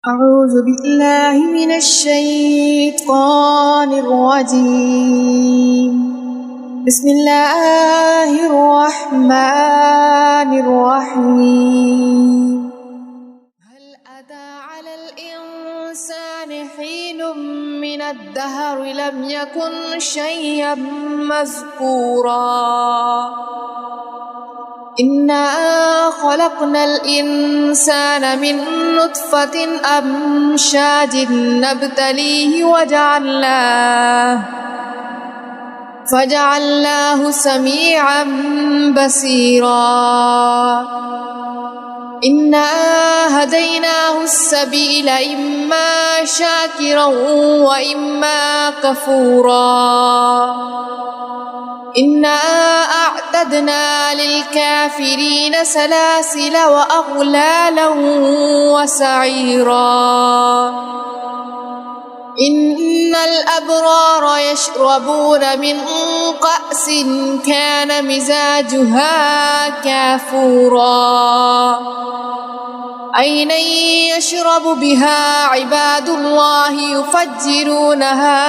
أعوذ بالله من الشيطان الرجيم. بسم الله الرحمن الرحيم. هل أتى على الإنسان حين من الدهر لم يكن شيئا مذكورا إنا خلقنا الإنسان من نطفة أمشاج نبتليه فجعلناه سميعا بصيرا إنا هديناه السبيل إما شاكرا وإما كفورا إنا أعتدنا للكافرين سلاسل وأغلالا وسعيرا إن الأبرار يشربون من كأس كان مزاجها كافورا عينا يشرب بها عباد الله يفجرونها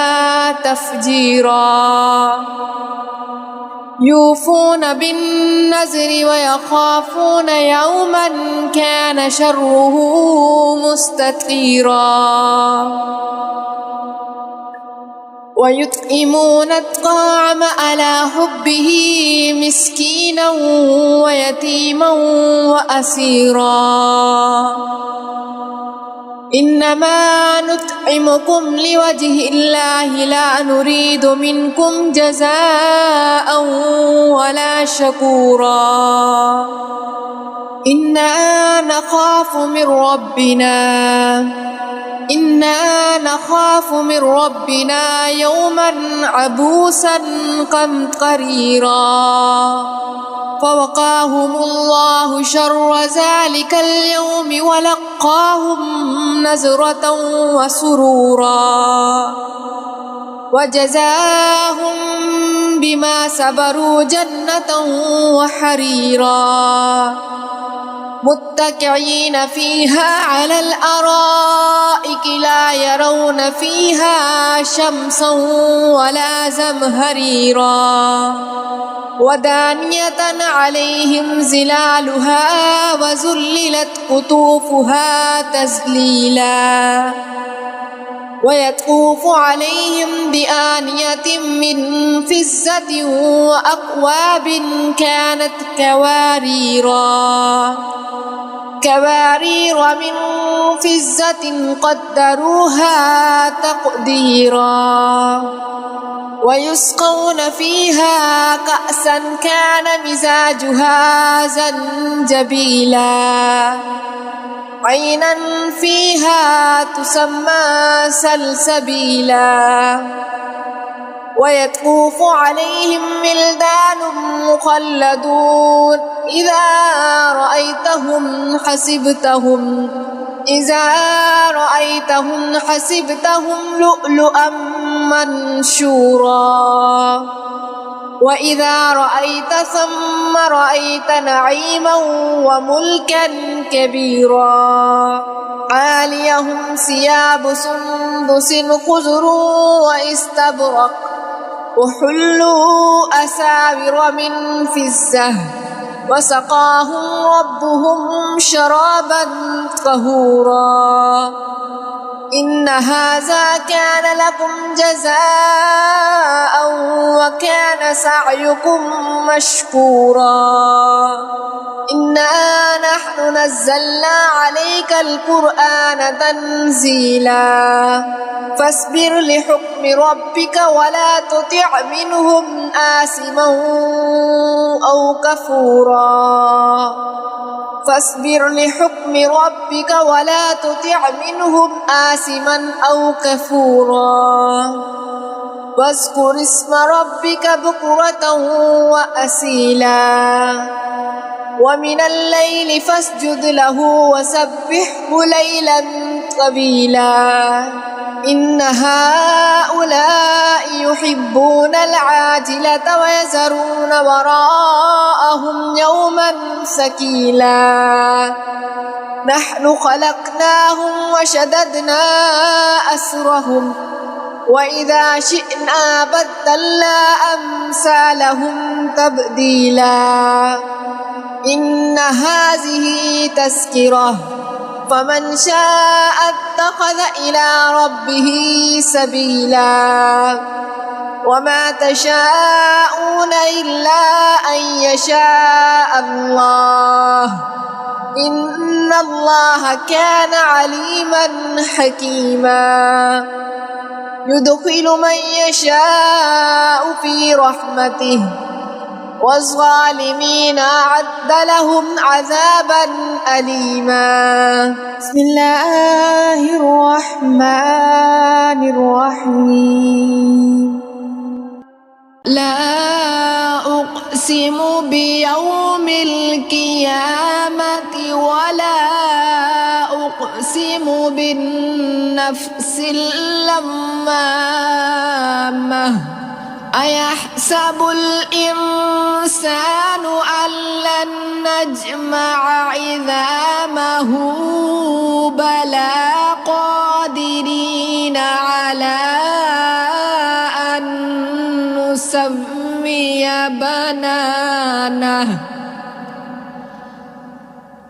تفجيرا يوفون بالنذر ويخافون يوما كان شره مستطيرا ويطعمون الطعام على حبه مسكينا ويتيما وأسيرا إنما نطعمكم لوجه الله لا نريد منكم جزاء ولا شكورا إنا نخاف من ربنا يوما عبوسا قمطريرا فوقاهم الله شر ذلك اليوم ولقاهم نزرة وسرورا وجزاهم بما صبروا جنة وحريرا متكئين فيها على الأرائك لا يرون فيها شمسا ولا زمهريرا ودانية عليهم ظلالها وذللت قطوفها تذليلا ويطوف عليهم بآنية من فضة وأكواب كانت كوارير من فضة قدروها تقديرا ويسقون فيها كأسا كان مزاجها زنجبيلا عينا فيها تسمى سلسبيلا ويطوف عليهم ولدان مخلدون إذا رأيتهم حسبتهم لؤلؤا منشورا وإذا رأيت ثم رأيت نعيما وملكا كبيرا عاليهم ثياب سندس خضر واستبرق وحلوا أساور من فضة وسقاهم ربهم شرابا طهورا إن هذا كان لكم جزاء وكان سعيكم مشكورا إنا نحن نزلنا عليك القرآن تنزيلا فاصبر لحكم ربك ولا تطع منهم آثما أو كفورا فاصبر لحكم ربك ولا تطع منهم آثما أو كفورا واذكر اسم ربك بكرة وأصيلا ومن الليل فاسجد له وسبحه ليلا طويلا إن هؤلاء يحبون العاجلة ويذرون وراءهم يوما ثقيلا نحن خلقناهم وشددنا أسرهم وإذا شئنا بدلنا أمثالهم تبديلا إن هذه تذكرة فمن شاء اتخذ إلى ربه سبيلا وما تشاءون إلا أن يشاء الله إن الله كان عليما حكيما يدخل من يشاء في رحمته والظالمين أعد لهم عذابا أليما بسم الله الرحمن الرحيم لا أقسم بيوم القيامة ولا أقسم بالنفس اللوامة أيحسب الإنسان أن لن نجمع عظامه بلى قادرين على أن نسوي بنانه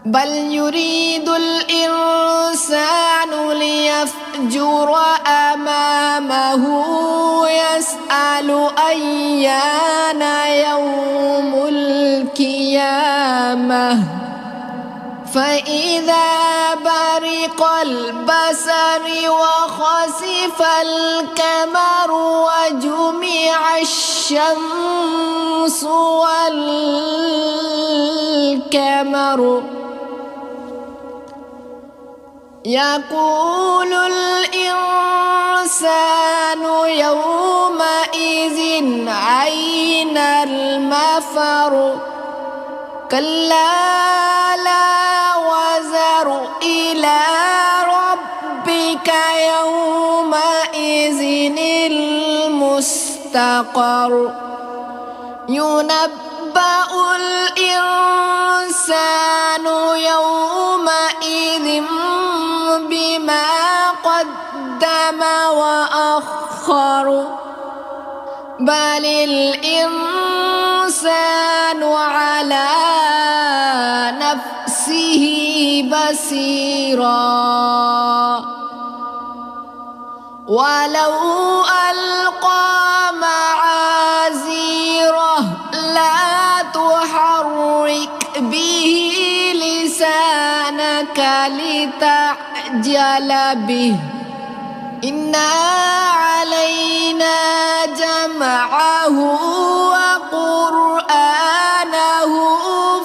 بل يريد الإنسان ليفجر أمامه يسأل أيان يوم القيامة فإذا برق البصر وخسف القمر وجمع الشمس والقمر يقول الإنسان يومئذ أين المفر كلا لا وزر إلى ربك يومئذ المستقر ينبأ الإنسان يومئذ بما قدم وأخر بل الإنسان على نفسه بصيرا ولو ألقى معاذيره لا تحرك به لسانك لتعجل به إن علينا جمعه وقرآنه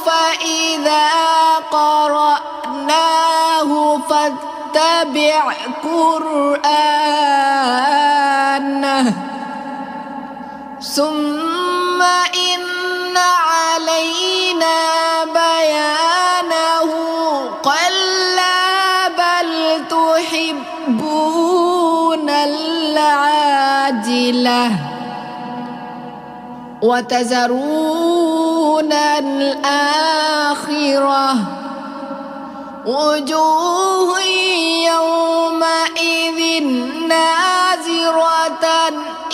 فإذا قرأناه فاتبع قرآنه ثم إن علينا بيانه كلا بل تحبون العاجلة وتذرون الآخرة وجوه يومئذ ناظرة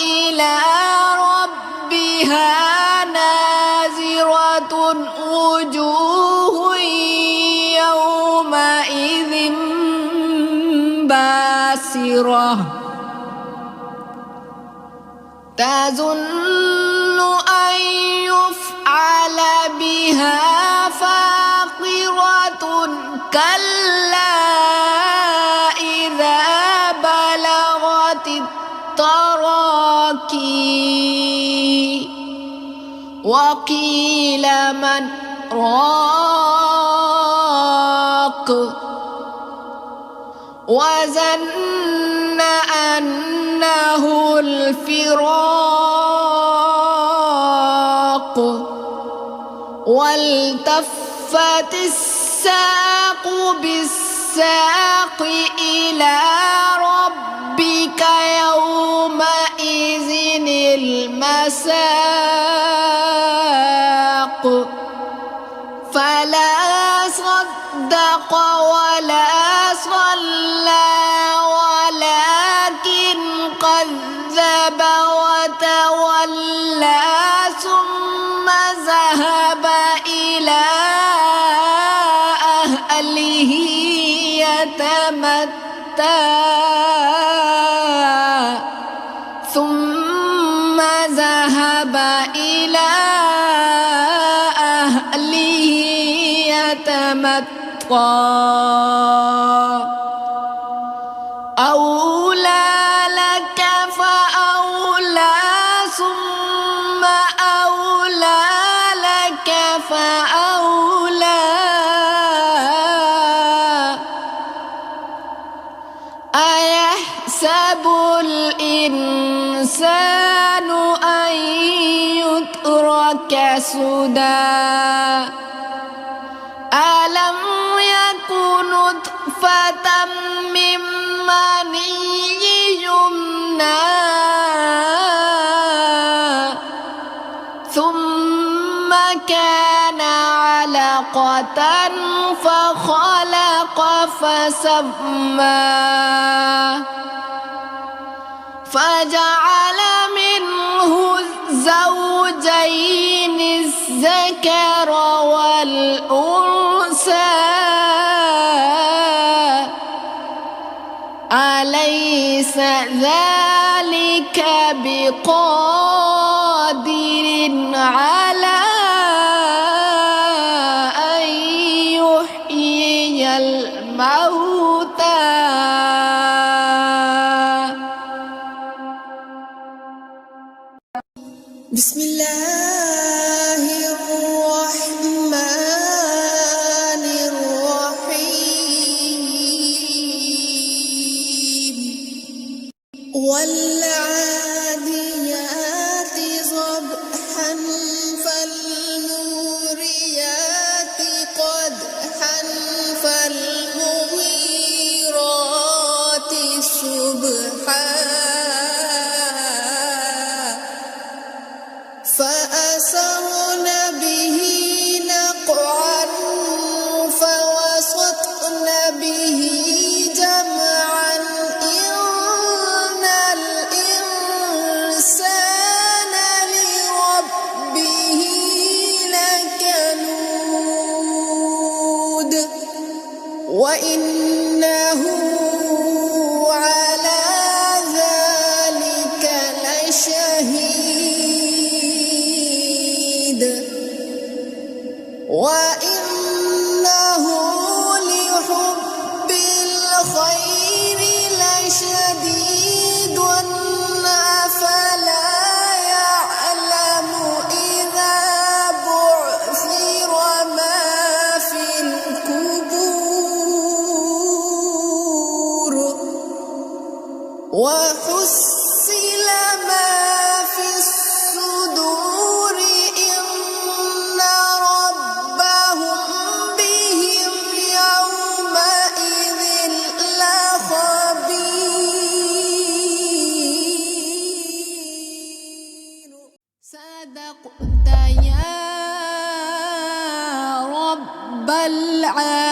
إلى ربها ناظرة وجوه يومئذ باسرة تظن أن يفعل بها فاقرة كلا إذا بلغت التراقي وقيل من راق وظن أنه الفراق والتفت الساق بالساق إلى ربك وساق فلا صدق ولا صلى ولكن كذب وتولى ثم ذهب إلى أهله يتمتع ثم ذهب إلى أهله يتمطى أولى لك فأولى ثم أولى لك فأولى أيحسب الإنسان أن يترك سدى ألم يكن نطفة من مني يمنى ثم كان علقة فخلق فسوى فجعل منه الزوجين الذكر والأنثى أليس ذلك بقادر على أن يحيي الموتى بسم الله الرحمن الرحيم والعاديات ضبحا فالموريات قدحا فالمغيرات صبحا فأثرن به نقعا فوسطن به جمعا إن الإنسان لربه لكنود وإنه على ذلك لشهيد وإنه لحب الخير لشديد أفلا يعلم إذا بعثر ما في القبور وحصل ما في الصدور إن ربهم بهم يومئذ لخبير صدقت يا رب العالمين.